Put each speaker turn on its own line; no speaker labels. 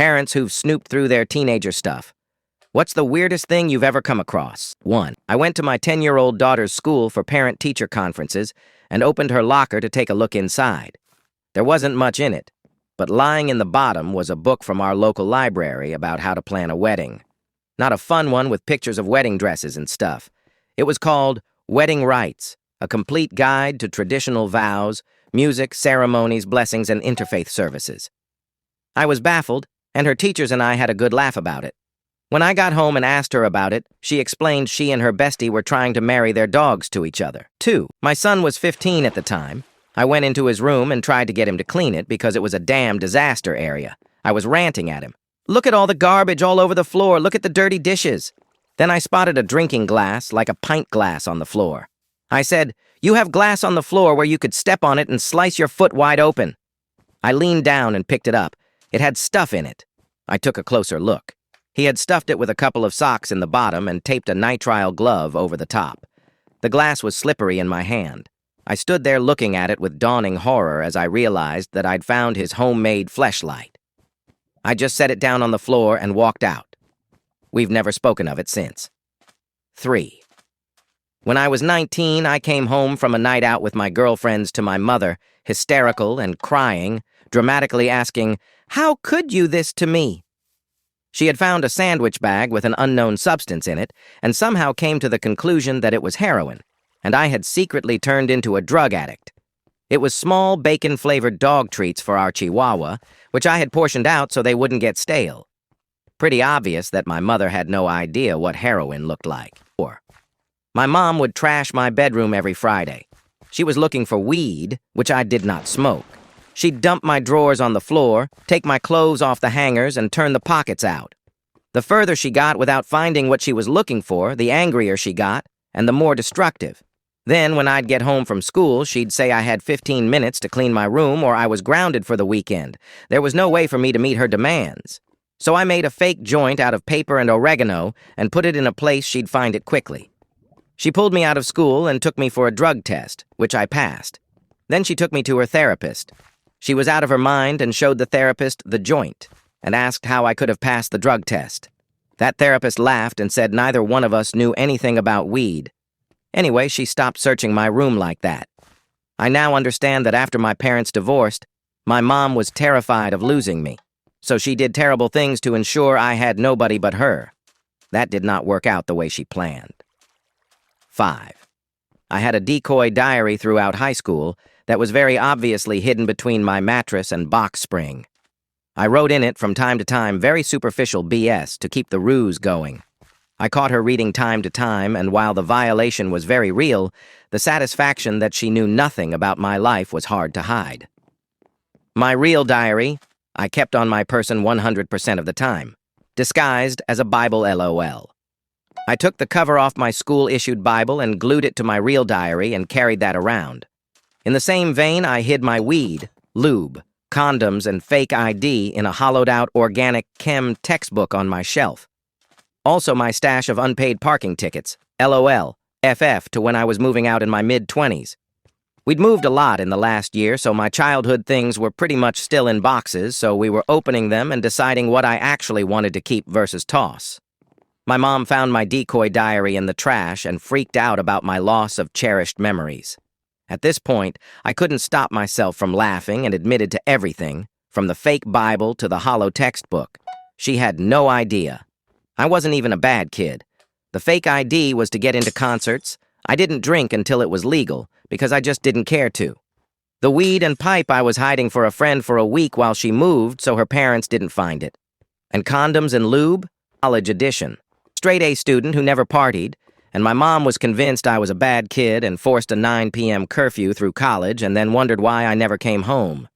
Parents who've snooped through their teenager stuff. What's the weirdest thing you've ever come across? 1. I went to my 10-year-old daughter's school for parent-teacher conferences and opened her locker to take a look inside. There wasn't much in it, but lying in the bottom was a book from our local library about how to plan a wedding. Not a fun one with pictures of wedding dresses and stuff. It was called Wedding Rites, a complete guide to traditional vows, music, ceremonies, blessings, and interfaith services. I was baffled, and her teachers and I had a good laugh about it. When I got home and asked her about it, she explained she and her bestie were trying to marry their dogs to each other. 2. My son was 15 at the time. I went into his room and tried to get him to clean it because it was a damn disaster area. I was ranting at him. Look at all the garbage all over the floor. Look at the dirty dishes. Then I spotted a drinking glass, like a pint glass, on the floor. I said, "You have glass on the floor where you could step on it and slice your foot wide open." I leaned down and picked it up. It had stuff in it. I took a closer look. He had stuffed it with a couple of socks in the bottom and taped a nitrile glove over the top. The glass was slippery in my hand. I stood there looking at it with dawning horror as I realized that I'd found his homemade fleshlight. I just set it down on the floor and walked out. We've never spoken of it since. 3. When I was 19, I came home from a night out with my girlfriends to my mother, hysterical and crying, dramatically asking, "How could you this to me?" She had found a sandwich bag with an unknown substance in it and somehow came to the conclusion that it was heroin, and I had secretly turned into a drug addict. It was small bacon-flavored dog treats for our Chihuahua, which I had portioned out so they wouldn't get stale. Pretty obvious that my mother had no idea what heroin looked like. 4. My mom would trash my bedroom every Friday. She was looking for weed, which I did not smoke. She'd dump my drawers on the floor, take my clothes off the hangers, and turn the pockets out. The further she got without finding what she was looking for, the angrier she got, and the more destructive. Then, when I'd get home from school, she'd say I had 15 minutes to clean my room or I was grounded for the weekend. There was no way for me to meet her demands. So I made a fake joint out of paper and oregano and put it in a place she'd find it quickly. She pulled me out of school and took me for a drug test, which I passed. Then she took me to her therapist. She was out of her mind and showed the therapist the joint and asked how I could have passed the drug test. That therapist laughed and said neither one of us knew anything about weed. Anyway, she stopped searching my room like that. I now understand that after my parents divorced, my mom was terrified of losing me, so she did terrible things to ensure I had nobody but her. That did not work out the way she planned. 5. I had a decoy diary throughout high school that was very obviously hidden between my mattress and box spring. I wrote in it from time to time very superficial BS to keep the ruse going. I caught her reading time to time, and while the violation was very real, the satisfaction that she knew nothing about my life was hard to hide. My real diary, I kept on my person 100% of the time, disguised as a Bible LOL. I took the cover off my school-issued Bible and glued it to my real diary and carried that around. In the same vein, I hid my weed, lube, condoms, and fake ID in a hollowed-out organic chem textbook on my shelf. Also my stash of unpaid parking tickets, LOL, FF, to when I was moving out in my mid-20s. We'd moved a lot in the last year, so my childhood things were pretty much still in boxes, so we were opening them and deciding what I actually wanted to keep versus toss. My mom found my decoy diary in the trash and freaked out about my loss of cherished memories. At this point, I couldn't stop myself from laughing and admitted to everything, from the fake Bible to the hollow textbook. She had no idea. I wasn't even a bad kid. The fake ID was to get into concerts. I didn't drink until it was legal, because I just didn't care to. The weed and pipe I was hiding for a friend for a week while she moved, so her parents didn't find it. And condoms and lube? College edition. Straight A student who never partied, and my mom was convinced I was a bad kid and forced a 9 p.m. curfew through college and then wondered why I never came home.